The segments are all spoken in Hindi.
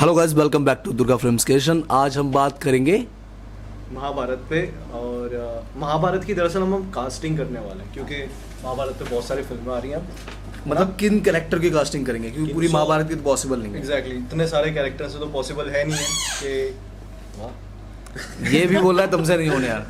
Hello guys, welcome back to Durga film station. आज हम बात करेंगे महाभारत पे। और महाभारत की दरअसल हम कास्टिंग करने वाले हैं क्योंकि महाभारत पे बहुत सारी फिल्में आ रही हैं। मतलब किन कैरेक्टर की कास्टिंग करेंगे, क्योंकि पूरी महाभारत की तो पॉसिबल नहीं है। एग्जैक्टली इतने सारे कैरेक्टर से तो पॉसिबल है नहीं है कि ये भी बोल रहा है तुमसे नहीं होने यार।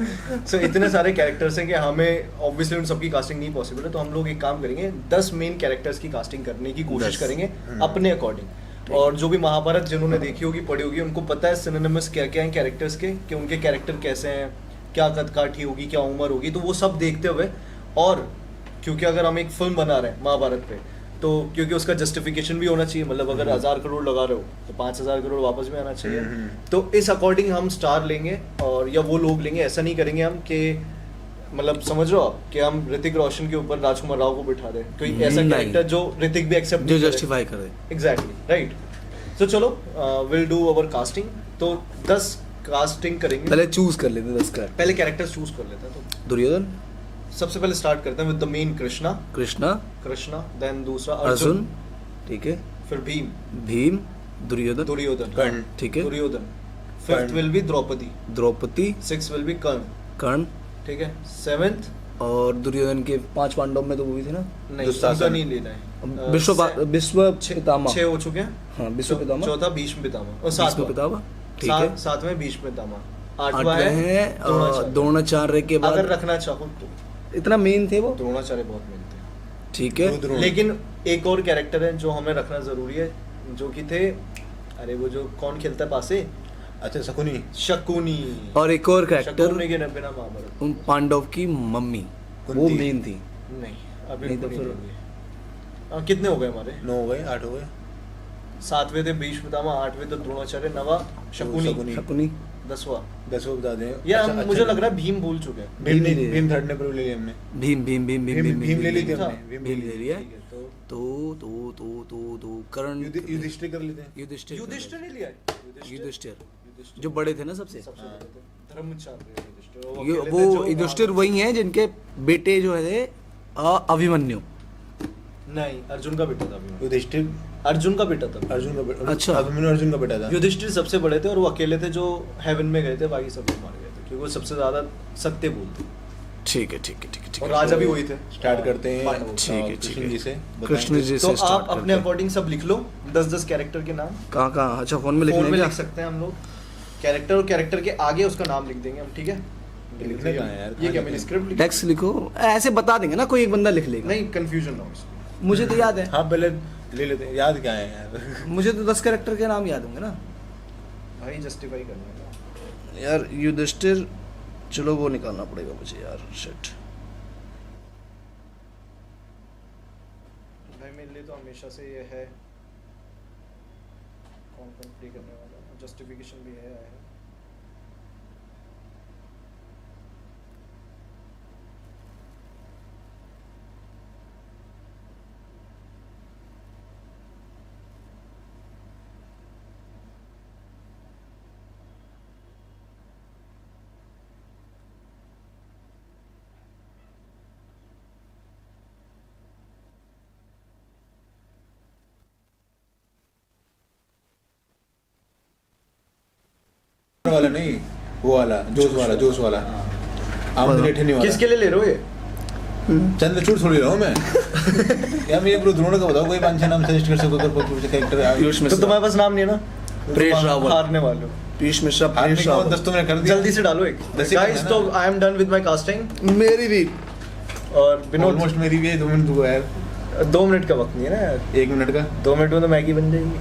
सो इतने सारे कैरेक्टर्स हैं कि हमें ऑब्वियसली उन सबकी कास्टिंग नहीं पॉसिबल है। तो हम लोग एक काम करेंगे, 10 मेन कैरेक्टर्स की कास्टिंग करने की कोशिश 10 करेंगे अपने अकॉर्डिंग। और जो भी महाभारत जिन्होंने देखी होगी, पढ़ी होगी, उनको पता है सिनोनिमस क्या क्या हैं कैरेक्टर्स के, कि उनके कैरेक्टर कैसे हैं, क्या कद काठी होगी, क्या उम्र होगी, तो वो सब देखते हुए। और क्योंकि अगर हम एक फिल्म बना रहे हैं महाभारत पे, तो क्योंकि उसका जस्टिफिकेशन भी होना चाहिए। मतलब अगर 1000 करोड़ लगा रहे हो तो 5000 करोड़ वापस भी आना चाहिए। तो इस अकॉर्डिंग हम स्टार लेंगे, और या वो लोग लेंगे। ऐसा नहीं करेंगे हम कि मतलब समझ रहे हो आप कि हम ऋतिक रोशन के ऊपर राजकुमार राव को बिठा दें, कोई ऐसा नहीं। कैरेक्टर जो ऋतिक भी एक्सेप्ट जो जस्टिफाई करे। Exactly right. तो चलो विल डू अवर कास्टिंग। तो 10 कास्टिंग करेंगे। पहले चूज कर लेते हैं 10 का। पहले कैरेक्टर्स चूज कर लेते हैं। तो दुर्योधन, सबसे पहले स्टार्ट करते हैं with the main Krishna. Krishna, then दूसरा अर्जुन, ठीक है, फिर भीम, दुर्योधन, कर्ण, ठीक है, Duryodhan. Fifth will be Draupadi, 6 will be Karna, ठीक है। 7th और दुर्योधन के 5 पांडव में तो वो भी थे ना। नहीं, दुशासन। उनका नहीं लेना है। विश्व पितामह। 6 हो चुके हैं। हाँ, विश्व पितामह। चौथा भीष्म पितामह और विश्व 7वां पितामह, ठीक है। 7वें भीष्म पितामह। 8वां आठवें है हैं द्रोणाचार्य के बाद। अगर रखना चाहो तो इतना मेन थे वो, द्रोणाचार्य बहुत मेन थे, ठीक है। लेकिन एक और कैरेक्टर है जो हमें रखना जरूरी है, जो कि थे, अरे वो जो कौन खेलता है पासे, अच्छा शकुनी। और एक और कैरेक्टर शकुनी के बिना महाभारत। उन पांडव की मम्मी, वो कुंती। मेन थी। नहीं, अभी नहीं तो नहीं फिर- होंगे। कितने हो गए हमारे? 9 हो गए, 8 हो गए। 7वें थे भीष्म पितामह, 8वें तो द्रोणाचार्य, 9वां शकुनी, शकुनी, 10वां 10 को बता दें। यार अच्छा, मुझे अच्छा। लग रहा है भीम भूल चुके हैं। भीम नहीं, नहीं, भीम थर्ड ने पर ले लिया हमने। भीम भीम ले ली थी था। हमने। भीम ले लिया। ठीक है, तो कर्ण, युधिष्ठिर कर लेते हैं। युधिष्ठिर नहीं लिया है? युधिष्ठिर जो बड़े थे ना सबसे। सबसे बड़े थे। धर्मचार्य युधिष्ठिर। वो युधिष्ठिर वही हैं जिनके बेटे जो है अभिमन्यु। नहीं, अर्जुन का बेटा था अभिमन्यु। युधिष्ठिर अर्जुन का बेटा था। अर्जुन का बेटा। अच्छा। अभिमन्यु अर्जुन का बेटा था। युधिष्ठिर सबसे बड़े थे और वो अकेले थे जो हेवन में गए थे, बाकी सब लोग मार गए थे क्योंकि वो सबसे ज्यादा सत्य बोलते। ठीक है। और राजा भी वही थे। स्टार्ट करते हैं पांडवों। ठीक है। कृष्ण जी से। कृष्ण जी तो से आप स्टार्ट अपने करते हैं। अकॉर्डिंग सब लिख लो, 10-10 कैरेक्टर के नाम। कहाँ? अच्छा, फोन में लिखने फोन में हैं लिख क्या? सकते हैं हम लोग। कैरेक्टर और कैरेक्टर के आगे उसका नाम लिख देंगे हम, ठीक है? लिखने कहाँ है यार? ये क्या, मैंने स्क्रिप्ट टेक्स्ट लिखो, ऐसे बता देंगे ना, कोई एक बंदा लिख लेगा। नहीं, कंफ्यूजन ना हो इसमें। मुझे तो याद है। हाँ, पहले ले लेते हैं। याद क्या है यार? मुझे तो 10 कैरेक्टर के नाम याद होंगे ना भाई, जस्टिफाई करना है। यार। युधिष्ठिर, चलो वो निकालना पड़ेगा मुझे यार। शिट, भाई मेरे लिए तो हमेशा से ये है, कौन प्ले करने वाला, जस्टिफिकेशन भी है। वाला नहीं, वो वाला जोश वाला। आमदनी ठेनी वाला। किसके लिए ले रहे हो ये? चंद्रचूड़ थोड़ी रहा हूँ मैं। यार मेरे को द्रोण का बताओ, कोई 5-6 नाम सजेस्ट कर सको, अगर कोई कैरेक्टर। पीयूष तो मिश्रा, तुम्हारे पास नाम नहीं है ना? प्रेष तुम रावल। हारने वाले हो। पीयूष मिश्रा, हारने प्रेष के बाद रावल। 10 तो मैंने कर दिया। जल्दी से डालो एक। 10 ही गाइस, करना तो है ना। I am done with my casting. मेरी भी। और विनोद, ऑलमोस्ट मेरी भी है। 2 मिनट रुको यार। 2 मिनट का वक्त नहीं है ना यार। 1 मिनट का 2 मिनट में तो मैगी बन जाएगी।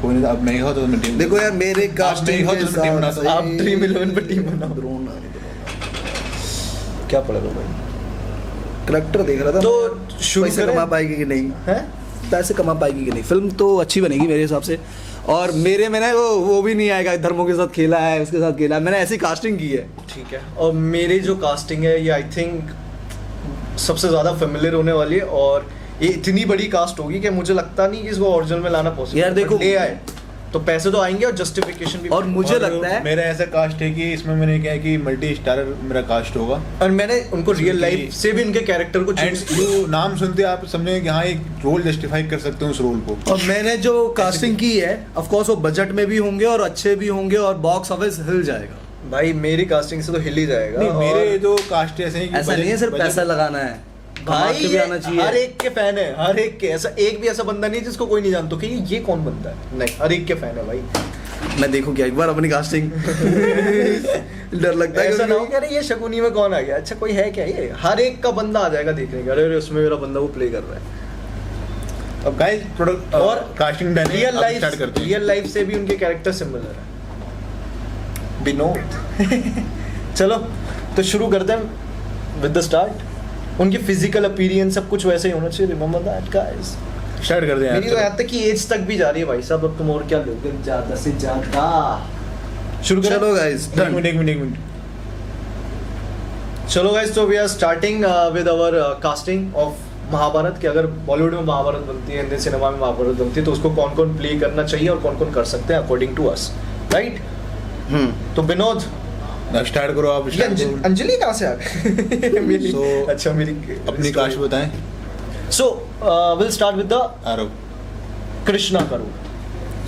कोई नहीं, अब नहीं हो तो मैं टीम। देखो यार, मेरे कास्टिंग हो तो मैं टीम बना सकता आप ड्रीम 11 पे टीम बनाओ। द्रोण क्या पड़ेगा भाई? करेक्टर देख रहा था तो मैं, शुरू पैसे करें? कमा पाएगी कि नहीं, हैं? पैसे कमा पाएगी कि नहीं। फिल्म तो अच्छी बनेगी मेरे हिसाब से। और मेरे में ना वो भी नहीं आएगा, धर्मों के साथ खेला है, उसके साथ खेला है, मैंने ऐसी कास्टिंग की है। ठीक है। और मेरी जो कास्टिंग है ये आई थिंक सबसे ज्यादा फेमिलियर होने वाली है, और ये इतनी बड़ी कास्ट होगी कि मुझे लगता नहीं कि इसको ओरिजिनल में लाना पॉसिबल। यार देखो, ले आए तो पैसे तो आएंगे और जस्टिफिकेशन भी। और मुझे लगता है मेरा ऐसा कास्ट है कि इसमें मैंने क्या है कि मल्टी स्टार मेरा कास्ट होगा। और मैंने उनको रियल लाइफ से भी इनके कैरेक्टर को एंड चूज जो नाम सुनते आप समझेंगे कि हाँ एक रोल जस्टिफाई कर सकते हैं उस रोल को। और मैंने जो कास्टिंग की है ऑफ कोर्स वो बजट में भी होंगे और अच्छे भी होंगे और बॉक्स ऑफिस हिल जाएगा। भाई मेरी कास्टिंग से तो हिल ही जाएगा। नहीं, मेरे और जो कास्ट ऐसे हैं कि ऐसा नहीं है सिर्फ पैसा लगाना है, भाई भाई भी ये आना चाहिए। हर एक के फैन है, हर एक के। ऐसा एक भी ऐसा बंदा नहीं जिसको कोई नहीं जानता कि ये कौन बंदा है, नहीं हर एक के फैन है भाई। मैं देखूं क्या एक बार अपनी कास्टिंग डर लगता है ऐसा ना हो क्योंकि- कि अरे ये शकुनी में कौन आ गया, अच्छा कोई है क्या, ये हर एक का बंदा आ जाएगा देखने का, अरे उसमें मेरा बंदा वो प्ले कर रहा है। अब गाइस प्रोडक्ट और और कास्टिंग डन है, रियल अब लाइफ, स्टार्ट करते हैं। रियल लाइफ से भी उनके कैरेक्टर सिमिलर है। विनोद चलो तो शुरू करते हैं विद द स्टार्ट। उनकी फिजिकल अपीयरेंस सब कुछ वैसे ही होना चाहिए, रिमेंबर दैट गाइस। स्टार्ट कर दें मेरी तो यहाँ तक की एज तक भी जा रही है भाई साहब, अब तुम और क्या लोगे ज्यादा से ज्यादा। शुरू करो। चलो गाइस एक मिनट एक मिनट एक मिनट। चलो गाइस, तो we are starting with our casting of Mahabharat. कि अगर बॉलीवुड में महाभारत बनती है, हिंदी सिनेमा में महाभारत बनती है, तो उसको कौन कौन प्ले करना चाहिए और कौन कौन कर सकते हैं अकॉर्डिंग टू अस, राइट। तो विनोद, स्टार्ट करो आप। ये अंजलि कहाँ से आ गई? मेरी So, अच्छा मेरी अपनी कास्ट बताएं। So will start with the Aarav Krishna का रोल।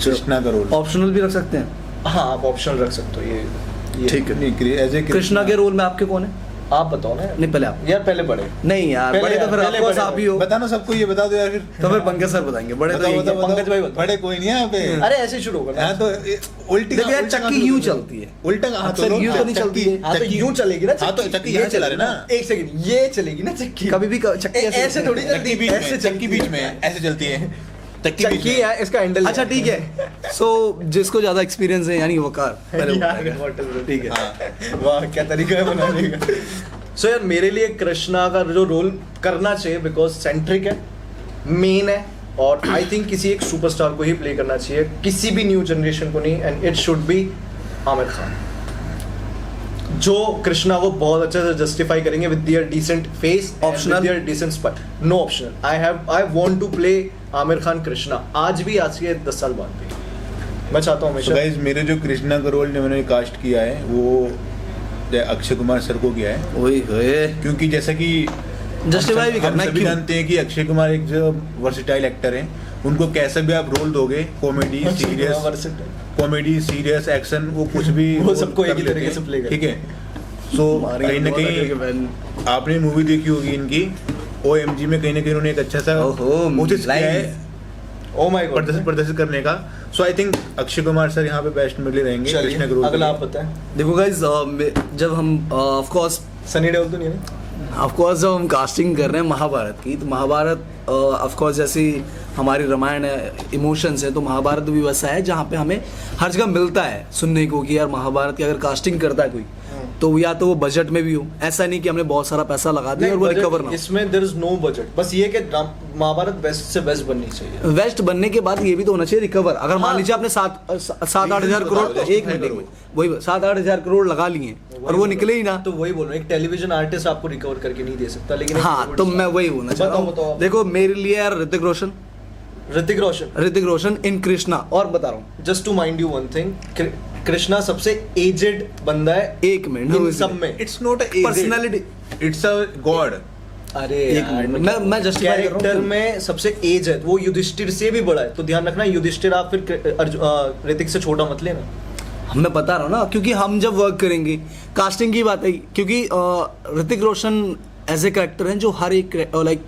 कृष्णा का रोल। ऑप्शनल भी रख सकते हैं। हाँ आप ऑप्शनल रख सकते हो, ये ठीक है। नहीं एज ए कृष्णा के रोल में आपके कौन है? आप बताओ ना। नहीं पहले आप। यार पहले बड़े। नहीं यार पहले बड़े तो यार, फिर पहले आपको बड़े आप ही हो। बताना सबको, ये बता दो यार फिर। तो फिर पंकज सर बताएंगे, बड़े तो बताओ यही बताओ हैं। बताओ। पंकज भाई बताओ। बड़े कोई नहीं है यहाँ पे। अरे ऐसे शुरू करना। यहाँ तो उल्टी देखो यार, उल्टा चक्की कहाँ यूं तो- चलती है। उल्टा कहाँ अक्सर यूं तो नहीं चलती है। हाँ तो यूं चलेगी ना हाँ तो चक्की यहाँ चला रहे ना। एक सेकंड, ये चलेगी ना चक्की। कभी भी चक्की ऐसे थोड़ी चक्की चलती, बीच ऐसे में, चक्की बीच में ऐसे चलती है। चक्की बीच चक्की में। है, इसका हैंडल। अच्छा ठीक है। सो जिसको ज्यादा एक्सपीरियंस है यानी वकार पहले वो यार, बताएगा। what is it? ठीक है। हाँ। वाह क्या तरीका है बनाने का। सो यार मेरे लिए कृष्णा का जो रोल करना चाहिए, बिकॉज सेंट्रिक है, मेन है, और आई थिंक किसी एक सुपरस्टार को ही प्ले करना चाहिए, किसी भी न्यू जनरेशन को नहीं। And it should be Aamir Khan, जो कृष्णा को बहुत अच्छे से जस्टिफाई करेंगे with their decent face, Optional? Their decent spite. No optional. I want to play Aamir Khan Krishna, आज भी, आज के 10 साल बाद भी मैं चाहता हूँ तो हमेशा। गाइस मेरे जो कृष्णा का रोल जो मैंने कास्ट किया है वो अक्षय कुमार सर को किया है। ओए होए क्योंकि जैसा कि जस्टिफाई भी हम करना है, सभी क्यों? जानते हैं कि अक्षय कुमार एक जो वर्सेटाइल एक्टर हैं, उनको कैसा भी आप रोल दोगे, comedy serious, comedy serious action, वो कुछ भी वो सबको एक ही कर तरीके लेते से हैं, play करते ठीक है। सो कहीं ना कहीं आपने मूवी देखी होगी इनकी OMG में, कहीं ना कहीं उन्होंने एक अच्छा सा ओहो, कोशिश किया है lines। Oh my God. प्रदर्शित करने का। So I think Akshay Kumar sir यहाँ पे बेस्ट मिले रहेंगे कृष्णा के रोल के अगला लिए। आप बताएं। देखो गाइस, जब हम ऑफ कोर्स सनी देओल तो नहीं है? ऑफ कोर्स जब हम कास्टिंग कर रहे हैं महाभारत की, तो महाभारत ऑफ कोर्स जैसी हमारी रामायण है, इमोशंस है, तो महाभारत भी वैसा है जहाँ पे हमें हर जगह मिलता है सुनने को कि यार महाभारत की अगर कास्टिंग करता है कोई, तो या तो वो बजट में भी हो, ऐसा नहीं कि हमने बहुत सारा पैसा लगा दिया और वो budget- रिकवर ना हो। इसमें देयर इज नो बजट, बस ये कि महाभारत बेस्ट से बेस्ट बननी चाहिए। वेस्ट बनने के बाद ये भी तो होना चाहिए रिकवर। अगर मान हाँ। लीजिए आपने 7-8 हजार करोड़, बताओ, एक मिनट करो। वही 7-8 हजार करोड़ लगा लिए और वो निकले ही ना। तो वही बोल रहा हूँ, एक टेलीविजन आर्टिस्ट आपको रिकवर करके नहीं दे सकता, लेकिन एक हाँ Bollywood तो star- मैं वही बोलना चाह रहा बताओ, हूँ। बताओ। देखो मेरे लिए यार ऋतिक रोशन इन कृष्णा। और बता रहा हूँ just to mind you one thing, Krishna सबसे एजेड बंदा है एक मिनट इन सब में। It's not a personality. It's a god. अरे एक मिनट, मैं justify कर रहा हूँ कैरेक्टर क्यों? में सबसे एज है, वो युधिष्ठिर से भी बड़ा है, तो ध्यान रखना युधिष्ठिर आप फिर ऋतिक से छोटा मत लेना। मैं बता रहा हूँ ना, क्योंकि हम जब वर्क करेंगे, कास्टिंग की बात है, क्योंकि Hrithik Roshan as a character हैं जो हर एक लाइक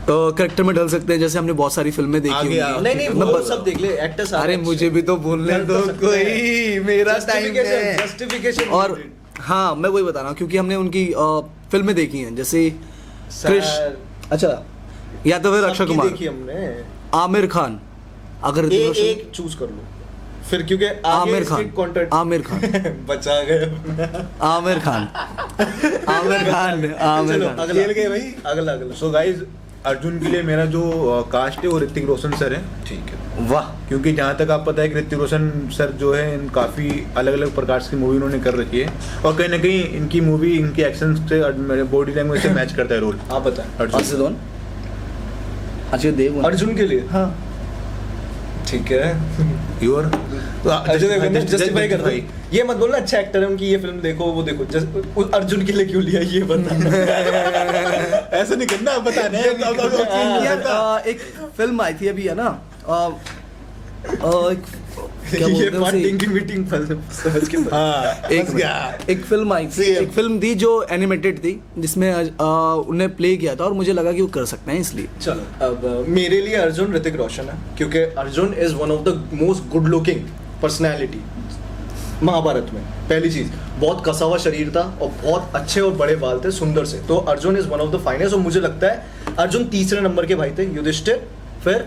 कैरेक्टर में ढल सकते हैं। जैसे हमने बहुत सारी फिल्में देखी आगे होंगी। आओ। नहीं नहीं मैं वो बता- सब देख ले, एक्टर्स अरे मुझे भी तो बोलने दो कोई, मेरा टाइम है। जस्टिफिकेशन और हाँ मैं वही बता रहा हूँ, क्योंकि हमने उनकी फिल्में देखी हैं, जैसे कृष्ण, अच्छा, या तो फिर अक्षय कुमार, देखी हमने। आमिर खान, अगर ऋतिक रोशन, एक चूज कर लो फिर, क्योंकि आमिर खान, आमिर खान, बचा गए। आमिर खान, आमिर खान, आमिर चलो खान। अगला खेल गए भाई। अगला सो गाइस अर्जुन के लिए मेरा जो कास्ट है वो ऋतिक रोशन सर है। ठीक है। वाह, क्योंकि जहाँ तक आप पता है कि ऋतिक रोशन सर जो है इन काफ़ी अलग अलग प्रकार की मूवी उन्होंने कर रखी है, और कहीं ना कहीं इनकी मूवी इनके एक्शन से मेरे बॉडी लैंग्वेज से मैच करता है रोल। आप बताएं। अर्जुन अर्जुन अजय देव अर्जुन के लिए हाँ ठीक है। योर अजय देवगन ने जस्टिफाई कर दी। ये मत बोलना अच्छा एक्टर है उनकी ये फिल्म देखो वो देखो, अर्जुन के लिए क्यों लिया ये बता। ऐसा नहीं करना, अब बताने यार एक फिल्म आई थी अभी है ना, क्या ये बोलते हैं उसे? फंडिंग की मीटिंग समझ के हाँ एक फिल्म आई थी, एक फिल्म थी जो एनिमेटेड थी जिसमें उन्हें प्ले किया था और मुझे लगा कि वो कर सकते हैं इसलिए। चलो अब मेरे लिए अर्जुन ऋतिक रोशन है, क्योंकि Arjun is one of the most good looking personality Mahabharat में। पहली चीज, बहुत कसा हुआ शरीर था और बहुत अच्छे और बड़े बाल थे, सुंदर से। तो Arjun is one of the finest. और मुझे लगता है अर्जुन तीसरे नंबर के भाई थे, युधिष्ठिर, फिर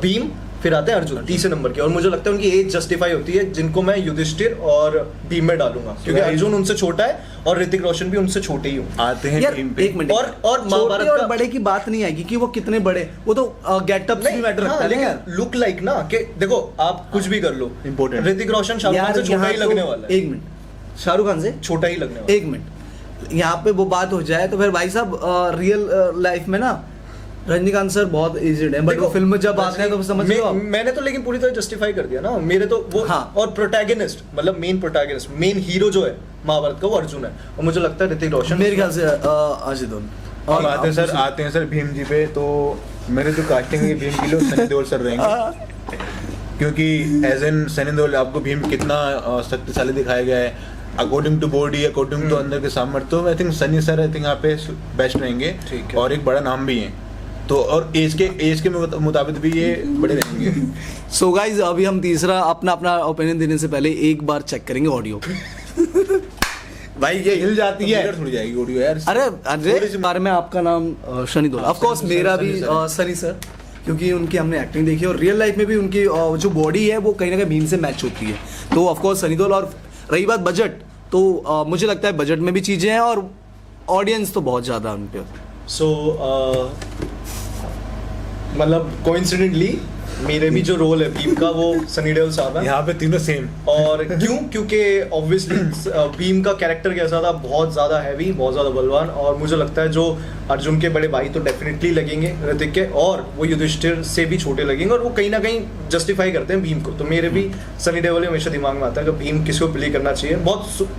भीम, फिर आते हैं अर्जुन तीसरे नंबर के। और मुझे लगता है उनकी एज जस्टिफाई होती है, जिनको मैं युधिष्ठिर और भीम में डालूंगा, क्योंकि अर्जुन उनसे छोटा है और ऋतिक रोशन भी उनसे छोटे ही हूँ। आते हैं यार टीम पे। एक मिनट, और छोटे महाभारत और का बड़े की बात नहीं आएगी कि वो कितने बड़े, वो तो गेटअप भी मैटर रखता है यार। लेकिन लुक लाइक ना, कि देखो आप कुछ भी कर लो, Important. ऋतिक रोशन शाहरुख खान से छोटा यहाँ ही तो लगने वाला है। एक मिनट, शाहरुख खान से छोटा ही लगने वाला है। एक मिनट, यहाँ पे वो बात हो जाए तो फिर भाई साहब रियल लाइफ में ना रजनीकांत सर बहुत एजेड है, बट देखो, वो फिल्म में जब आते हैं तो समझ लो आप। मैंने तो लेकिन पूरी तरह जस्टिफाई कर दिया ना मेरे तो वो। हाँ। और प्रोटैगनिस्ट मतलब मेन प्रोटैगनिस्ट, मेन हीरो जो है महाभारत का वो अर्जुन है, और मुझे लगता है ऋतिक रोशन मेरे ख्याल से अजय देवगन। अब आते हैं सर भीम जी पे। तो मेरे जो कास्टिंग है भीम के लिए सनी देओल सर रहेंगे, क्योंकि एज एन सनी देओल आपको भीम कितना शक्तिशाली दिखाया गया है according to body, according to अंदर के सामर्थ्य। तो I think Sunny sir I think यहाँ पे बेस्ट रहेंगे, ठीक है। और एक बड़ा नाम भी है तो, और एज के मुताबिक भी ये बड़े रहेंगे। सो गाइज अभी हम तीसरा अपना ओपिनियन देने से पहले एक बार चेक करेंगे ऑडियो। भाई ये हिल जाती है, थोड़ी जाएगी ऑडियो यार। अरे बारे में आपका नाम शनि देओल, ऑफ कोर्स सनी मेरा सर, भी सनी सर। सनी सर, क्योंकि उनकी हमने एक्टिंग देखी और रियल लाइफ में भी उनकी जो बॉडी है वो कहीं ना कहीं भीम से मैच होती है, तो ऑफ कोर्स सनी देओल। और रही बात बजट, तो मुझे लगता है बजट में भी चीज़ें हैं और ऑडियंस तो बहुत ज़्यादा उन पे। सो मतलब कोइंसिडेंटली मेरे भी जो रोल है भीम का वो सनी देओल साहब है। यहाँ पे तीनों सेम। और क्यों? क्योंकि ऑब्वियसली भीम का कैरेक्टर कैसा था, बहुत ज़्यादा हैवी, बहुत ज़्यादा बलवान। और मुझे लगता है जो अर्जुन के बड़े भाई तो डेफिनेटली लगेंगे ऋतिक के, और वो युधिष्ठिर से भी छोटे लगेंगे, और वो कहीं ना कहीं जस्टिफाई करते हैं भीम को। तो मेरे भी सनी देओल हमेशा दिमाग में आता है कि भीम किसको प्ले करना चाहिए। बहुत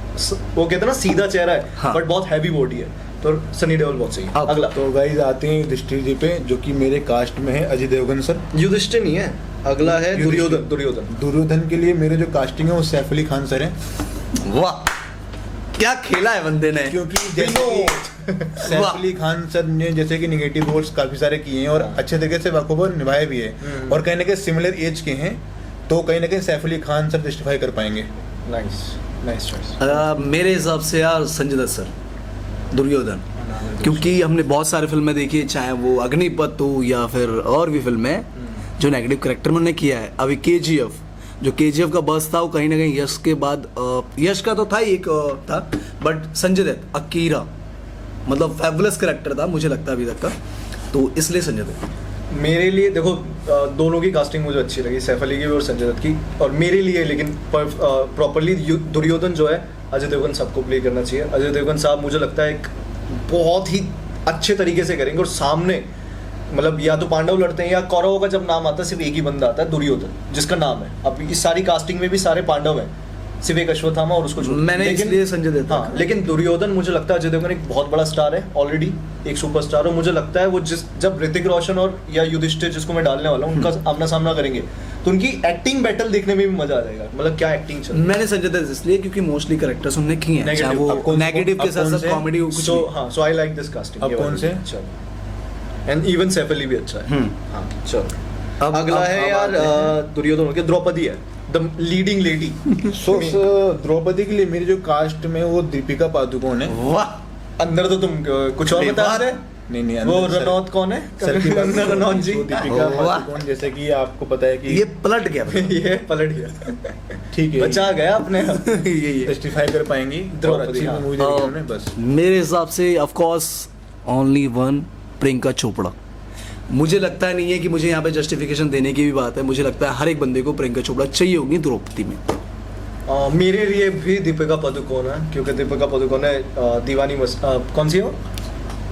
वो कहते हैं ना सीधा चेहरा है, हाँ। बट बहुत हैवी बॉडी है, तो सनी देओल बहुत सही है। अब अगला तो गाइस आते हैं युधिष्ठिर जी पे, जो कि मेरे कास्ट में है अजय देवगन सर। युधिष्ठिर नहीं है, अगला है दुर्योधन। दुर्योधन दुर्योधन के लिए मेरे जो कास्टिंग है वो सैफ अली खान सर हैं। वाह क्या खेला है बंदे ने। क्योंकि सैफ अली खान सर ने जैसे कि निगेटिव रोल्स काफी सारे किए हैं और अच्छे तरीके से बखूबी निभाए भी है, और कहीं ना कहीं सिमिलर एज के हैं, तो कहीं ना कहीं सैफ अली खान सर जस्टिफाई कर पाएंगे। Nice nice choice. मेरे हिसाब से यार संजय दत्त सर दुर्योधन, क्योंकि हमने बहुत सारे फिल्में देखी है, चाहे वो अग्निपथ हो या फिर और भी फिल्में जो नेगेटिव करेक्टर में उन्होंने किया है। अभी KGF, जो KGF का बस था वो कहीं ना कहीं यश के बाद, यश का तो था ही एक था, बट संजय दत्त अकीरा मतलब फैबुलस करेक्टर था मुझे लगता है अभी तक का, तो इसलिए संजय दत्त। मेरे लिए देखो दोनों की कास्टिंग मुझे अच्छी लगी, सैफ अली की भी और संजय दत्त की। और मेरे लिए लेकिन प्रॉपरली दुर्योधन जो है अजय देवगन साहब को प्ले करना चाहिए। अजय देवगन साहब मुझे लगता है एक बहुत ही अच्छे तरीके से करेंगे, और सामने मतलब या तो पांडव लड़ते हैं या कौरवों का जब नाम आता है सिर्फ एक ही बंदा आता है, दुर्योधन, जिसका नाम है। अब इस सारी कास्टिंग में भी सारे पांडव हैं, सिर्फ एक अश्वत्थामा और उसको मैंने इसलिए संजय दत्त। हाँ, लेकिन दुर्योधन मुझे लगता है अजय देवगन एक बहुत बड़ा स्टार है ऑलरेडी, एक सुपरस्टार। और मुझे लगता है वो जब ऋतिक रोशन और या युधिष्ठिर जिसको मैं डालने वाला हूँ उनका आमना सामना करेंगे, तो उनकी एक्टिंग बैटल देखने में भी मजा आ जाएगा। मतलब क्या एक्टिंग चल रही है। मैंने संजय दत्त इसलिए क्योंकि मोस्टली करेक्टर्स उन्होंने किए हैं, चाहे वो नेगेटिव के साथ साथ कॉमेडी कुछ सो हाँ, सो आई लाइक दिस कास्टिंग। अब कौन से? चलो, एंड इवन सैफ अली भी अच्छा है। हाँ चलो, अब अगला है यार दुर्योधन के द्रौपदी है, द लीडिंग लेडी। सो द्रौपदी के लिए मेरी जो कास्ट में वो दीपिका पादुकोण है। वाह अंदर तो तुम कुछ और बता रहे नहीं वो रनौत कौन है? सर की बात रनौत जी। तो दीपिका वाह। पादुकोण, जैसे कि आपको पता है कि ये पलट गया ये पलट गया, ठीक है बचा गया अपने। ये जस्टिफाई कर पाएंगी और द्रौपदी, अच्छी हाँ। मूवी देखी हमने बस। मेरे हिसाब से of course only one Priyanka Chopra. मुझे लगता नहीं है कि मुझे यहाँ पे जस्टिफिकेशन देने की भी बात है, मुझे लगता है हर एक बंदे को प्रियंका चोपड़ा चाहिए होगी द्रौपदी में। मेरे लिए भी दीपिका पादुकोण है, क्योंकि दीपिका पादुकोण ने दीवानी कौन सी हो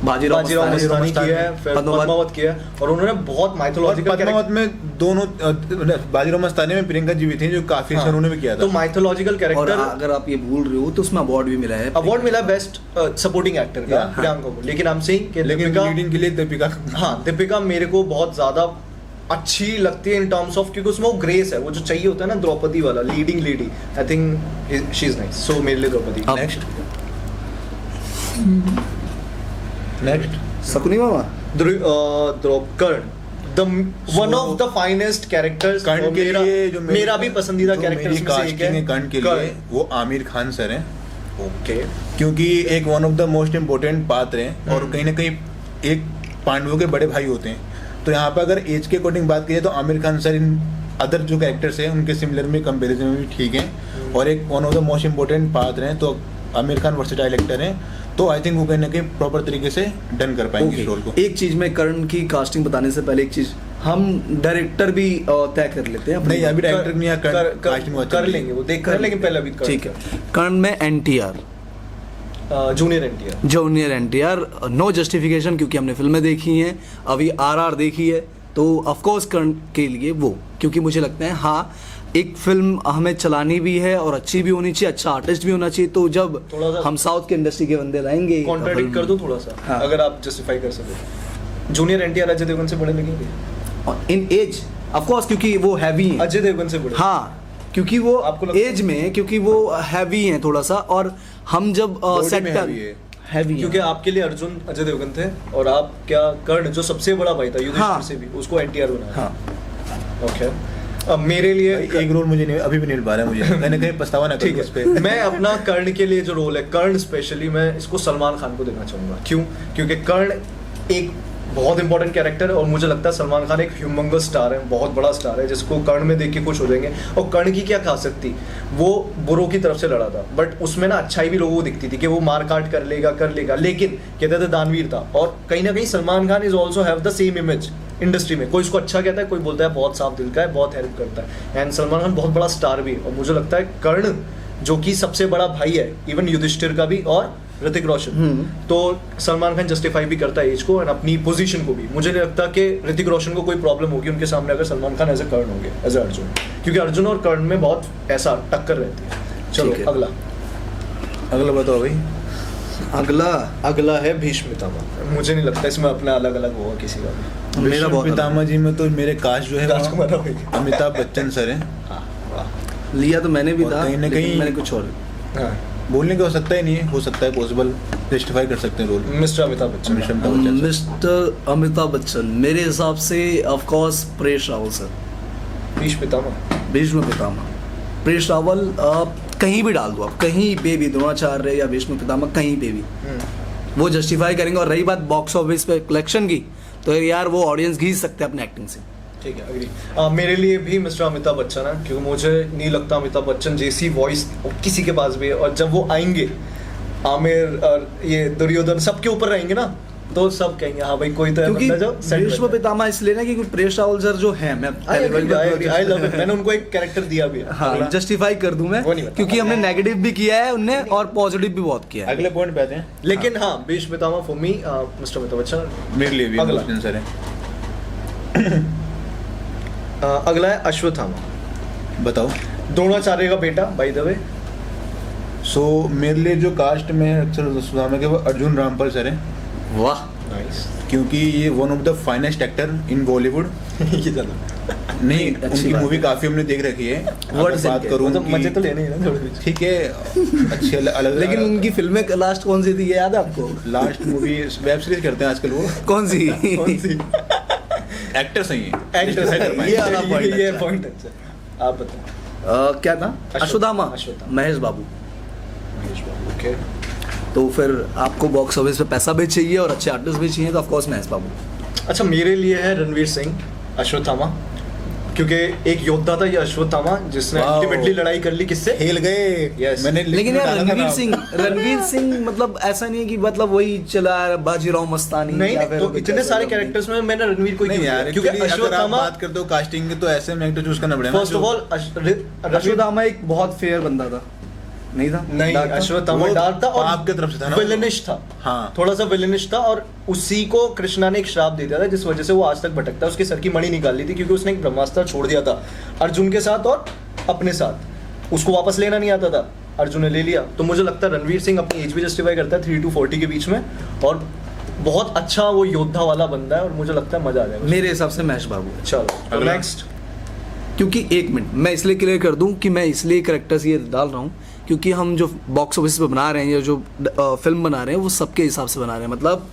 बाजीराव बाजीराव मस्तानी, मस्तानी किया है, फिर पद्मावत किया है, और उन्होंने बहुत और माइथोलॉजिकल पद्मावत में दोनों बाजीराव मस्तानी में प्रियंका जी भी थी जो काफी अच्छा उन्होंने भी किया तो था। माइथोलॉजिकल और कैरेक्टर अगर आप ये भूल रहे हो तो उसमें अवार्ड भी मिला है। अवार्ड मिला बेस्ट सपोर्टिंग एक्टर का Yeah. प्रियंका को, लेकिन आई एम सेइंग कि लेकिन दीपिका, लीडिंग के लिए दीपिका हाँ दीपिका मेरे को बहुत ज्यादा अच्छी लगती है इन टर्म्स ऑफ, क्योंकि उसमें वो ग्रेस है, वो जो चाहिए होता है ना द्रौपदी वाला leading lady, I think she is nice, so मेरे लिए द्रौपदी। अब- नेक्स्ट शकुनी मामा Karna, the one of the finest characters, Karna के लिए जो मेरा भी पसंदीदा कैरेक्टर मेरी कास्टिंग है कर्ण के लिए वो आमिर खान सर हैं, ओके, क्योंकि एक one of the most important पात्र हैं और कहीं ना कहीं एक पांडवों के बड़े भाई होते हैं। तो यहाँ पर अगर एज के अकॉर्डिंग बात करें तो Aamir Khan sir in other जो कैरेक्टर्स हैं उनके सिमिलर में कंपैरिजन में भी ठीक हैं और एक one of the most important पात्र हैं। तो आमिर खान वर्सेटाइल एक्टर हैं, तो आई थिंक वो कहीं ना कहीं प्रॉपर तरीके से डन कर पाएंगे इस रोल को। एक चीज में कर्ण की कास्टिंग बताने से पहले एक चीज हम डायरेक्टर भी तय कर लेते हैं। नहीं अभी डायरेक्टर नहीं है, कास्टिंग कर लेंगे वो देख कर, लेकिन पहले अभी ठीक है। कर्ण में NTR, junior NTR, junior NTR, no justification, क्योंकि हमने फिल्में देखी हैं, अभी आरआर देखी है, तो ऑफ कोर्स कर्ण के लिए वो, क्योंकि मुझे लगता है हाँ एक फिल्म हमें चलानी भी है और अच्छी भी होनी चाहिए, अच्छा आर्टिस्ट भी होना चाहिए। तो जब थोड़ा सा हम साउथ के इंडस्ट्री के बंदे लाएंगे, कॉन्ट्राडिक्ट कर दो थोड़ा सा, हाँ। अगर आप जस्टिफाई कर सके। जूनियर एनटीआर अजय देवगन से बड़े लगेंगे? इन एज ऑफ कोर्स, क्योंकि वो हैवी है। अजय देवगन से बड़े? हाँ, क्योंकि वो आपको लगता है? एज में, क्योंकि वो हैवी हैं थोड़ा सा, और हम जब सेट में heavy है। हैवी, क्योंकि आपके लिए अर्जुन अजय देवगन थे और आप क्या कर्ण जो सबसे बड़ा भाई था युधिष्ठिर हाँ। से भी, उसको एनटीआर बनाया। हाँ ओके, अब मेरे लिए एक रोल मुझे नहीं, अभी भी नहीं मिल पा रहा है मुझे, कहीं ना कहीं पछतावा ना ठीक करूं उस पे। है, मैं अपना कर्ण के लिए जो रोल है, कर्ण स्पेशली मैं इसको सलमान खान को देना चाहूंगा। क्यों? क्योंकि कर्ण एक बहुत इंपॉर्टेंट कैरेक्टर है और मुझे लगता है सलमान खान एक ह्यूमंगस स्टार है, बहुत बड़ा स्टार है, जिसको कर्ण में देख के खुश हो जाएंगे। और कर्ण की क्या खासियत थी, वो बुरों की तरफ से लड़ा था, बट उसमें ना अच्छाई भी लोगों को दिखती थी कि वो मार काट कर लेगा, लेकिन कहते थे दानवीर था। और कहीं ना कहीं Salman Khan is also have the same image industry में, कोई इसको अच्छा कहता है, कोई बोलता है बहुत साफ दिल का है, बहुत हेल्प करता है, एंड सलमान खान बहुत बड़ा स्टार भी है। और मुझे लगता है कर्ण जो कि सबसे बड़ा भाई है इवन युधिष्ठिर का भी और ऋतिक रोशन, तो सलमान खान जस्टिफाई भी करता है एज को एंड अपनी पोजीशन को भी। मुझे नहीं लगता कि ऋतिक रोशन को कोई प्रॉब्लम होगी उनके सामने अगर सलमान खान एज ए कर्ण होंगे, एज ए अर्जुन, क्योंकि अर्जुन और कर्ण में बहुत ऐसा टक्कर रहती है। चलो ठीक है। अगला बताओ भाई। अगला है भीष्म पितामह। मुझे नहीं लगता इसमें अपना अलग अलग होगा किसी का भी। मेरा भीष्म बहुत पितामह जी में तो मेरे कास्ट जो है राजकुमार राव वो है। अमिताभ बच्चन सर हैं। हाँ, वाह। लिया तो मैंने भी और था, कहीं ना लेकिन कहीं- मैंने कुछ और। हाँ, बोलने का हो सकता ही नहीं है, हो सकता है पॉसिबल, जस्टिफाई कर सकते हैं role. Mister Amitabh Bachchan. Amitabh Bachchan sir. Mister Amitabh Bachchan मेरे हिसाब से of course Paresh Rawal sir, Bhishma Pitamah. Bhishma Pitamah, Paresh Rawal, कहीं भी डाल दो आप, कहीं पे भी, द्रोणाचार्य या भीष्म पितामह कहीं पे भी वो जस्टिफाई करेंगे। और रही बात बॉक्स ऑफिस पे कलेक्शन की, तो यार वो ऑडियंस खींच सकते हैं अपने एक्टिंग से। ठीक है, अग्री। मेरे लिए भी मिस्टर अमिताभ बच्चन है, क्योंकि मुझे नहीं लगता अमिताभ बच्चन जैसी वॉइस किसी के पास भी है। और जब वो आएंगे आमिर और ये दुर्योधन सबके ऊपर रहेंगे ना, तो सब कहेंगे हाँ भाई कोई तो है क्योंकि बंदा जो set भीष्म बैठा है। पितामह इसलिए ना, क्योंकि परेश रावल सर जो है, मैं I love it। मैंने उनको एक कैरेक्टर दिया भी है। हाँ अगला। जस्टिफाई कर दूं मैं, वो नहीं बता। क्योंकि हमने नेगेटिव भी किया है उनने और पॉजिटिव भी बहुत किया है। अगले पॉइंट पे आते हैं। लेकिन हाँ Bhishma Pitamah for me mister Amitabh Bachchan. मेरे लिए भी अगला। बच्चन सर हैं। अगला है अश्वत्थामा, बताओ। द्रोणाचार्य का बेटा बाय द वे। सो मेरे लिए जो कास्ट में अक्सर सुधामा के वो अर्जुन रामपाल सर हैं, वाह, नाइस। क्योंकि ये one of the finest actor in Bollywood. ये चलो नहीं अच्छी उनकी बात मूवी है। काफी हमने देख रखी है। What अगर is बात it? करूँ मतलब मजे तो लेने ही ना थोड़े बीच। ठीक है, अच्छी अलग लेकिन उनकी फिल्में लास्ट कौन सी थी, ये याद है आपको? लास्ट मूवी वेब सीरीज करते हैं आजकल वो। कौन सी? कौन सी? एक्टर सही है। एक्टर Justify कर पाएंगे। ये वाला point ये अच्छा। पॉइंट अच्छा। आप बताओ। क्या था? अश्वत्थामा, अश्वत्थामा। महेश बाबू। ओके। तो फिर आपको बॉक्स ऑफिस पे पैसा भी चाहिए और अच्छे आर्टिस्ट भी चाहिए, तो ऑफ कोर्स महेश बाबू। अच्छा, मेरे लिए है रणवीर सिंह अश्वत्थामा, क्योंकि एक योद्धा था ये अश्वत्थामा जिसने Wow. अल्टीमेटली लड़ाई कर ली किससे? खेल गए। Yes. मैंने लेकिन यार डाला था नाम। रणवीर सिंह मतलब ऐसा नहीं है कि मतलब वही चला बाजीराव मस्तानी नहीं या नहीं, फिर तो कुछ इतने ऐसा सारे नहीं। कैरेक्टर्स में मैंने रणवीर को ही नहीं क्यों यार, किया? क्योंकि क्योंकि अगर आप अश्वत्थामा बात करते हो कास्टिंग की तो ऐसे में एक्टर चूज करना पड़ेगा ना फर्स्ट ऑफ जो- ऑल अश्वत्थामा एक बहुत फेयर बंदा था, नहीं था? नहीं, Dark था? अश्वत्थामा वो डार्क था और पाप की तरफ से था ना? विलेनिश था। हाँ। थोड़ा सा विलेनिश था, और उसी को कृष्णा ने एक श्राप दे दिया था जिस वजह से वो आज तक भटकता है। उसके सर की मणि निकाल ली थी क्योंकि उसने एक ब्रह्मास्त्र छोड़ दिया था अर्जुन के साथ और अपने साथ। उसको वापस लेना नहीं आता था, अर्जुन ने ले लिया। तो मुझे लगता है रणवीर सिंह अपनी एज भी जस्टिफाई करता है 3 to 40 के बीच में, और बहुत अच्छा वो योद्धा वाला बंदा है, और मुझे लगता है मजा आ जाएगा। मेरे हिसाब से महेश बाबू है। चलो तो अगला। नेक्स्ट। क्योंकि एक मिनट मैं इसलिए क्लियर कर दूं कि मैं इसलिए करेक्टर्स ये डाल रहा हूँ क्योंकि हम जो बॉक्स ऑफिस पे बना रहे हैं या जो फिल्म बना रहे हैं वो सबके हिसाब से बना रहे हैं, मतलब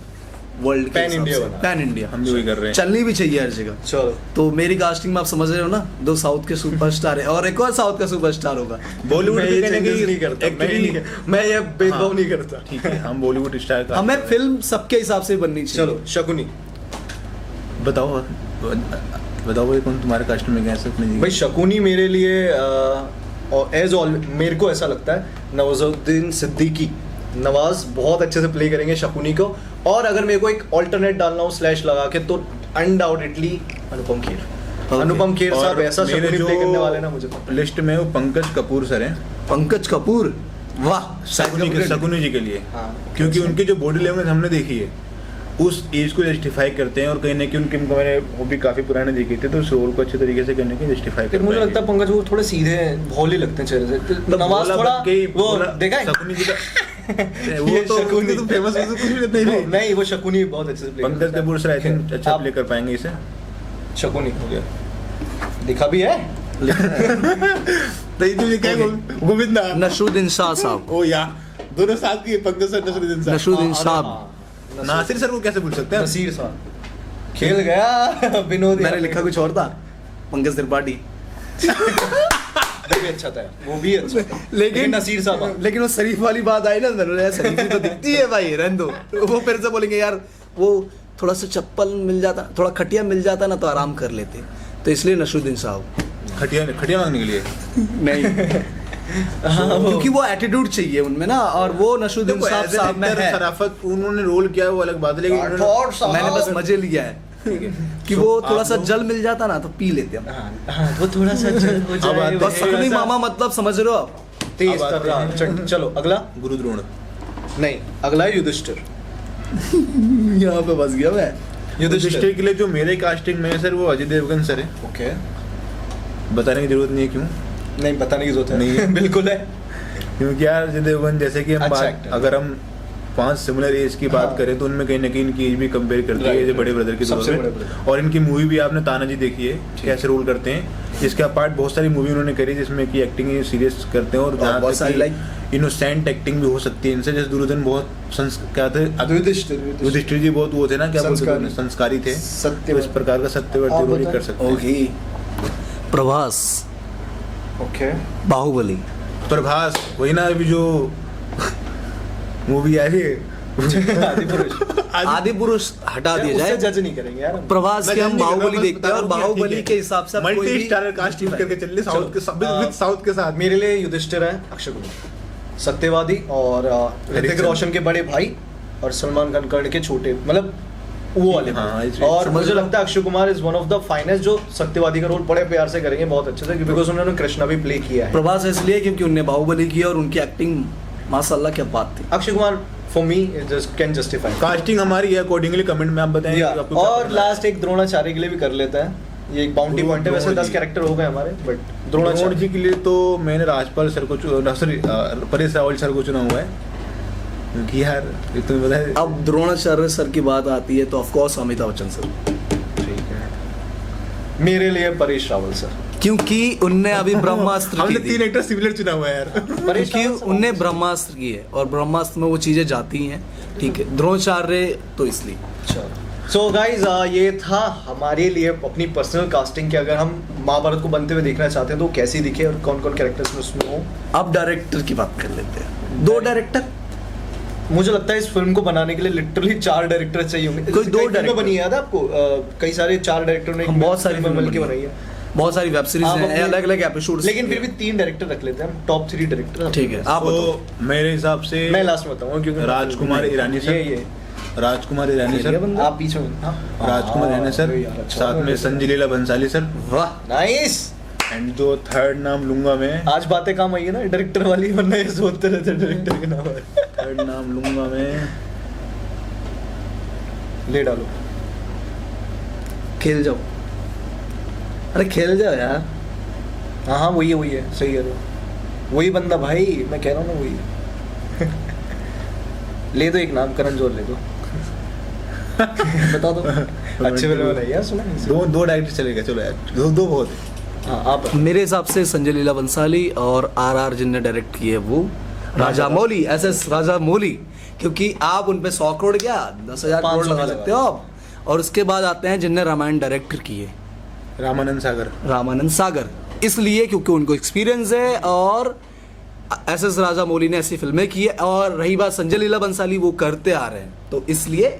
वर्ल्ड Pan India बना। पैन इंडिया हम भी वही कर रहे हैं। चलनी भी चाहिए हर जगह। चलो तो मेरी कास्टिंग में आप समझ रहे हो ना, 2 साउथ के सुपरस्टार है और एक और साउथ का सुपरस्टार होगा। बॉलीवुड मैं के ये कहने changes की नहीं करता, actually- मैं ये भेदभाव हाँ। नहीं करता। ठीक है, हम बॉलीवुड स्टार का हमें फिल्म सबके हिसाब से बननी चाहिए। चलो शकुनी। बताओ बताओ भाई, कौन तुम्हारे कास्ट में कह सकते भाई शकुनी मेरे लिए एज ऑल मेरे को ऐसा लगता है नवाजुद्दीन सिद्दीकी, नवाज बहुत अच्छे से प्ले करेंगे शकुनी को। और अगर मेरे को एक ऑल्टरनेट डालना हो स्लैश लगा के, तो अनडाउटेडली अनुपम खेर। Okay. अनुपम खेर साहब ऐसा मेरे शकुनी जो प्ले करने वाले ना, मुझे पता है। लिस्ट में वो पंकज कपूर सर हैं पंकज कपूर, वाह शकुनी जी के लिए, हाँ। क्योंकि उनकी जो बॉडी लैंग्वेज हमने देखी है उस एज को जस्टिफाई करते हैं, और कहीं ना कहीं उनकी मैंने वो भी काफी पुराने देखे थे, तो उस रोल को अच्छे तरीके से करने की जस्टिफाई फिर करते मुझे लगता है पंकज वो थोड़े सीधे भोले लगते हैं चेहरे से। नवाज थोड़ा वो देखा है शकुनी जी का ये वो तो शकुनी। तो फेमस है, तो कुछ भी नहीं। नहीं वो शकुनी बहुत अच्छे से play Pankaj Kapoor sir I think अच्छा आप- प्ले कर पाएंगे इसे। शकुनी हो गया, दिखा भी है। तो ये क्या गोविंदा नसरुद्दीन शाह साहब, ओ या दोनों साथ की पंकज सर नसरुद्दीन सर नसरुद्दीन साहब। हाँ, नासिर सर को कैसे भूल सकते हैं? नसीर साहब खेल गया विनोद। मैंने लिखा कुछ और था, पंकज त्रिपाठी। वो भी अच्छा था, वो भी अच्छा था। लेकिन नसीर साहब लेकिन वो शरीफ वाली बात आई ना, मैंने यार शरीफी तो दिखती है भाई, रहने दो। वो फिर से बोलेंगे यार वो थोड़ा सा चप्पल मिल जाता, थोड़ा खटिया मिल जाता ना तो आराम कर लेते। तो इसलिए नसरुद्दीन साहब खटिया मांगने के लिए नहीं। क्योंकि वो एटीट्यूड चाहिए उनमें ना, और वो नसरुद्दीन देखो, साहब as an साहब में actor, है। शराफत उन्होंने रोल किया है वो अलग बात है, लेकिन उन्होंने- मैंने बस मजे लिया है कि वो थोड़ा सा जल मिल जाता ना तो पी लेते हम। वो थोड़ा सा जल हो अब आते जाए। बस शकुनी मामा मतलब समझ रहे हो आप। तेज अब कर आते रहा हैं। चलो अगला। गुरुद्रोण नहीं, अगला है युधिष्ठिर। यहाँ पे बस गया मैं। युधिष्ठिर के लिए जो मेरे कास्टिंग में है सर, वो अजय देवगन सर है। ओके, बताने की जरूरत नहीं है क्यों, नहीं बताने की जरूरत है नहीं है। बिल्कुल है। क्योंकि यार अजय देवगन जैसे कि हम अच्छा बात actor। अगर हम 5 सिमिलर एज की बात हाँ। करें तो उनमें कहीं ना कहीं इनकी एज भी कंपेयर करती है Right, ये right। बड़े ब्रदर की सबसे तौर बड़े पे। brother। और इनकी मूवी भी आपने तानाजी देखी है कैसे रोल करते हैं। इसके अपार्ट बहुत सारी मूवी उन्होंने करी जिसमें कि एक्टिंग सीरियस करते हैं, और जहाँ बहुत सारी like- इनोसेंट एक्टिंग भी हो सकती है इनसे। जैसे दुर्योधन बहुत क्या थे, युधिष्ठिर जी बहुत वो थे ना, क्या बोलते संस्कारी। थे, संस्कारी थे। सत्यव्रत। तो इस प्रकार का सत्यव्रत आप रोल ही बताएं। कर सकते हैं। Okay, Prabhas, okay, Baahubali. प्रभास वही ना, अभी जो मूवी आई है आदिपुरुष। आदि पुरुष हटा दिया उससे जाए, जज नहीं करेंगे यार हम। प्रभास मैं के हम जज नहीं कर रहा, बाहुबली बस देखते हैं और बता रहा हूँ कि बाहुबली ठीक के है। हिसाब से अब कोई मल्टी भी स्टारर कास्ट टीम करके चल रहे साउथ के साउथ के साथ। मेरे लिए युधिष्ठिर है अक्षय कुमार, सत्यवादी, और ऋतिक हरिश्चंद्र। रोशन के बड़े भाई, और सलमान खान कर्ण के छोटे, मतलब वो वाले। हाँ, और समझ मुझे रहा हूँ। लगता है Akshay Kumar is one of the finest, जो सत्यवादी का रोल बड़े प्यार से करेंगे बहुत अच्छे से, बिकॉज उन्होंने कृष्णा भी प्ले किया है। प्रभास इसलिए क्योंकि उनने बाहुबली किया और उनकी एक्टिंग माशाल्लाह क्या बात थी। Akshay Kumar for me just can justify. Casting हमारी है, अकॉर्डिंगली कमेंट में आप बताएं। या, आपको क्या और पसंद आया। लास्ट एक द्रोणाचार्य के लिए भी कर लेते हैं, ये एक बाउंटी पॉइंट है। वैसे द्रोण 10 जी। कैरेक्टर हो गए हमारे, बट द्रोण द्रोणाचार्य जी के लिए तो मैंने राजपाल सर को सॉरी परेश रावल सर को चुना हुआ है, क्योंकि यार ये तुम्हें पता है। अब द्रोणाचार्य सर की बात आती है तो of course Amitabh Bachchan sir, ठीक है, मेरे लिए परेश रावल सर, क्योंकि उनने अभी ब्रह्मास्त्र हमने की 3 थी। एक्टर सिमिलर चुना हुआ है यार। परेश क्योंकि रावल सर। उनने ब्रह्मास्त्र की है और ब्रह्मास्त्र में वो चीजें जाती हैं, ठीक है। द्रोणाचार्य तो इसलिए सो गाइज ये था हमारे लिए अपनी पर्सनल कास्टिंग कि अगर हम महाभारत को बनते हुए देखना चाहते हैं तो कैसी दिखे और कौन कौन कैरेक्टर्स में उसमें हो। अब डायरेक्टर की बात कर लेते हैं। 2 डायरेक्टर, मुझे लगता है इस फिल्म को बनाने के लिए लिटरली 4 डायरेक्टर चाहिए होंगे। कोई 2 कई फिल्में डायरेक्टर बनी है याद है आपको, कई सारे 4 डायरेक्टर ने हम बहुत सारी फिल्में फिल्में मिलकर बनाई बनाई है। बहुत सारी वेब सीरीज आप हैं, अपने- अलग अलग एपिसोड। लेकिन फिर भी 3 डायरेक्टर रख लेते हैं हम, टॉप 3 डायरेक्टर। ठीक है, आप बताओ। तो मेरे हिसाब से मैं लास्ट में बताऊंगा क्योंकि राजकुमार ईरानी सर, ये राजकुमार ईरानी सर, आप पीछे में। हाँ। राजकुमार ईरानी सर, अरे यार, अच्छा साथ में लगा। संजय लीला भंसाली सर, वाह, नाइस। एंड जो थर्ड नाम लूंगा मैं, आज बातें काम आई है ना डायरेक्टर वाली, वरना ये सोचते रहते डायरेक्टर के नाम थर्ड नाम लूंगा मैं, ले डालो। खेल जाओ, अरे खेल जाओ यार। हाँ हाँ वही है, सही है, वही बंदा भाई, मैं कह रहा हूँ ना वही है। ले दो एक नाम, करण जोहर ले दो। बता दो। अच्छे फिल्म बनाई यार, सुना नहीं? दो डायरेक्टर चले गए, चलो यार, दो बहुत है। हाँ आप मेरे हिसाब से संजय लीला बंसाली और आरआर जिनने डायरेक्ट किए वो राजा मौली, एसएस राजा मौली, क्योंकि आप उन पे 100 करोड़ क्या 10,000 करोड़ 500 लगा में सकते हो आप। और उसके बाद आते हैं जिनने रामायण डायरेक्ट किए, रामानंद सागर, इसलिए क्योंकि उनको एक्सपीरियंस है, और एसएस राजा मौली ने ऐसी फिल्में की है। और रही बात संजय लीला बंसाली, वो करते आ रहे हैं, तो इसलिए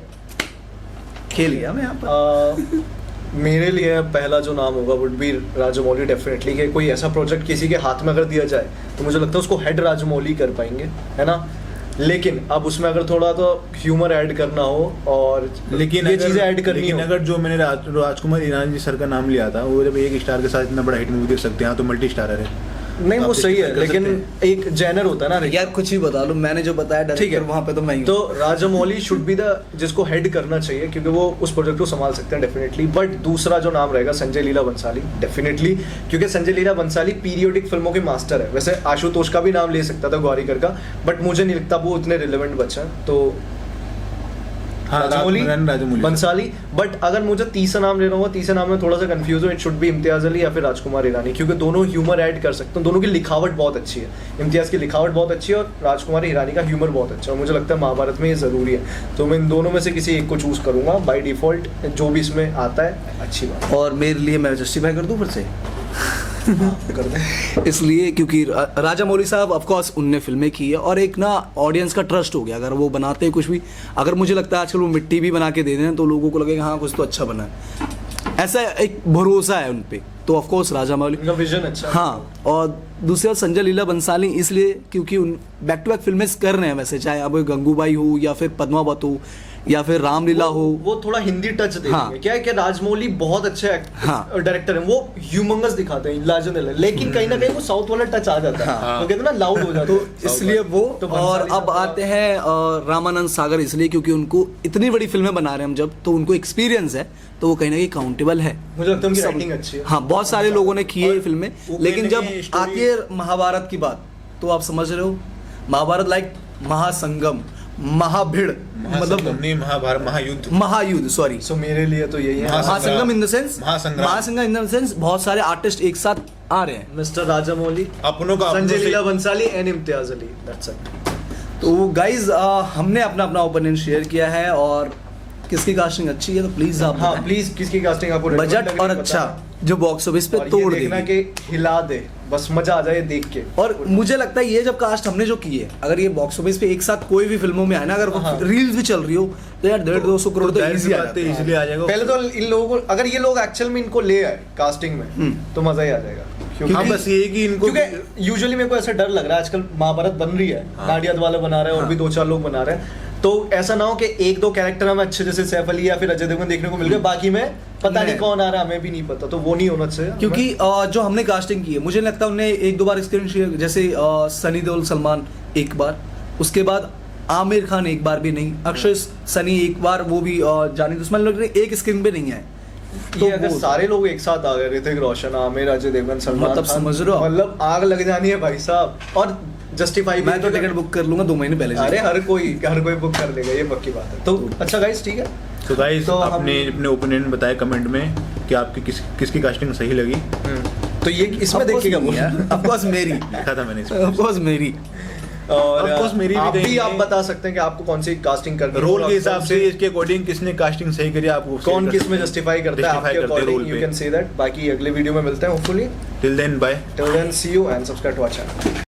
खेल गया मैं यहाँ पर। मेरे लिए पहला जो नाम होगा वुड बी राजमौली डेफिनेटली, कि कोई ऐसा प्रोजेक्ट किसी के हाथ में अगर दिया जाए तो मुझे लगता है उसको हेड राजमौली कर पाएंगे, है ना। लेकिन अब उसमें अगर थोड़ा तो ह्यूमर ऐड करना हो और लेकिन ये चीजें ऐड करनी हो। अगर जो मैंने राजकुमार ईरानी जी सर का नाम लिया था, वो जब 1 स्टार के साथ इतना बड़ा हिट मूवी दे सकते हैं, तो मल्टी स्टारर है। नहीं वो आप सही है, कर लेकिन सकते एक जेनर होता है ना। यार कुछ ही बता लो, मैंने जो बताया ठीक है, डायरेक्टर वहाँ पे तो मैं ही हूँ। तो राजामौली शुड बी द जिसको हेड करना चाहिए, क्योंकि वो उस प्रोजेक्ट को संभाल सकते हैं डेफिनेटली। बट दूसरा जो नाम रहेगा संजय लीला बंसाली डेफिनेटली, क्योंकि संजय लीला बंसाली पीरियोडिक फिल्मों के मास्टर है। वैसे आशुतोष का भी नाम ले सकता था, ग्वारिकर का, बट मुझे नहीं लगता वो उतने रिलेवेंट बचा। तो राजामौली बंसाली। बट अगर मुझे तीसरा नाम लेना होगा, तीसरे नाम में थोड़ा सा कंफ्यूज हूँ, it should B Imtiaz Ali या फिर राजकुमार ईरानी, क्योंकि दोनों ह्यूमर ऐड कर सकते हैं, दोनों की लिखावट बहुत अच्छी है। इम्तियाज की लिखावट बहुत अच्छी है और राजकुमार ईरानी का ह्यूमर बहुत अच्छा है। मुझे लगता है महाभारत में ये ज़रूरी है, तो मैं इन दोनों में से किसी एक को चूज़ करूँगा बाई डिफ़ॉल्ट, जो भी इसमें आता है अच्छी बात। और मेरे लिए मैं जस्टिफाई कर दूं फिर से कर दें। इसलिए क्योंकि राजा मौली साहब ऑफ कोर्स उनने फिल्में की है, और एक ना ऑडियंस का ट्रस्ट हो गया। अगर वो बनाते हैं कुछ भी, अगर मुझे लगता है आजकल वो मिट्टी भी बना के दे दें तो लोगों को लगेगा हाँ कुछ तो अच्छा बना है, ऐसा एक भरोसा है उन पे। तो ऑफ कोर्स राजा मौली, उनका विजन अच्छा है। हाँ। और दूसरी बात संजय लीला बंसाली, इसलिए क्योंकि उन बैक टू बैक फिल्में कर रहे हैं, वैसे चाहे अब गंगूबाई हो या फिर पद्मावत हो या फिर रामलीला हो, वो थोड़ा हिंदी टच दे हाँ। देंगे। क्या है कि राजमौली बहुत अच्छे हाँ। डायरेक्टर हैं, वो ह्यूमंगस दिखाते हैं, लाजन, लेकिन कहीं ना कहीं वो साउथ वाला टच आ जाता है, हाँ। तो कहते हैं ना लाउड हो जाता तो है। इसलिए वो। तो और बंसाली अब साहब आते हैं रामानंद सागर, इसलिए क्योंकि उनको इतनी बड़ी फिल्में बना रहे हैं हम जब, तो उनको एक्सपीरियंस है, तो वो कहीं ना कहीं काउंटेबल है। मुझे लगता है उनकी सब- राइटिंग अच्छी है। हाँ, बहुत सारे लोगों ने किए और फिल्में, वो लेकिन कहीं जब ना कहीं story- आती है महाभारत की बात, तो आप समझ रहे हो, महाभारत लाइक महासंगम, महाभिड़, मतलब नहीं, महाभारत, महायुद्ध, महायुद्ध, सॉरी, सो मेरे लिए तो यही है। महासंगम इन द सेंस, महासंग्राम। महासंगम इन द सेंस बहुत सारे आर्टिस्ट एक साथ आ रहे हैं। मिस्टर राजामौली, अपनों का संजय अपनों से- Leela Bhansali and Imtiaz Ali, that's it. तो गाइज हमने अपना अपना ओपिनियन शेयर किया है, और किसकी कास्टिंग अच्छी है तो प्लीज आप हाँ बताएं। प्लीज किसकी कास्टिंग आपको recommend बजट लगी और बताना। अच्छा जो बॉक्स ऑफिस पे और ये तोड़ देखना देगी। कि हिला दे, बस मजा आ जाए देख के। और मुझे लगता है ये जब कास्ट हमने जो की है, अगर ये बॉक्स ऑफिस पे एक साथ कोई भी फिल्मों में आए ना, अगर हाँ। रील्स भी चल रही हो, तो यार 150-200 करोड़ तो जाहिर सी इजी आ बात जाता है, है। इसलिए आ जाएगा। पहले तो इन लोगों को, अगर ये लोग एक्चुअल में इनको ले आए कास्टिंग में, तो मजा ही आ जाएगा। हाँ, बस ये कि इनको क्योंकि यूजुअली मेरे को ऐसा डर लग रहा है, आजकल महाभारत बन रही है, नाडियाद वाला बना रहा है, और भी 2-4 लोग बना रहे हैं, तो ऐसा ना हो कि 1-2 कैरेक्टर हमें अच्छे जैसे सैफ अली या फिर अजय देवगन देखने को मिल गए, बाकी में पता नहीं कौन आ रहा है, हमें भी नहीं पता, तो वो नहीं होना चाहिए। क्योंकि जो हमने कास्टिंग की है, मुझे लगता है उन्हें 1-2 बार स्क्रीन शेयर, जैसे सनी देओल सलमान एक बार, उसके बाद आमिर खान एक बार भी नहीं, अक्षय सनी एक बार, वो भी जानी दुश्मन लोग एक स्क्रीन पे नहीं आए। ये अगर सारे लोग एक साथ आ गए, ऋतिक रोशन, आमिर, अजय देवगन, सलमान मतलब खान, समझ रहे हो? मतलब आग लग जानी है भाई साहब। और जस्टिफाई मैं तो टिकट बुक कर लूंगा 2 महीने पहले से। अरे हर कोई बुक कर लेगा, ये पक्की बात है। तो अच्छा गाइस, ठीक है। तो गाइस तो हम- अपने अपने ओपिनियन बताए कमेंट में कि आपकी किसकी कास्टिंग सही लगी। तो ये इसमें देखिएगा वो ऑफ कोर्स मेरी, देखा था मैंने इसमें। ऑफ कोर्स मेरी। और Of course, मेरी भी आप भी देंगे। आप बता सकते हैं कि आपको कौन सी कास्टिंग करनी है, रोल और के हिसाब कौन से इसके अकॉर्डिंग किसने कास्टिंग सही करी, आपको कौन किस में जस्टिफाई करता है आपके according, you can say that. बाकी अगले वीडियो में मिलते हैं hopefully. Till then bye. Till then see you and subscribe to our channel.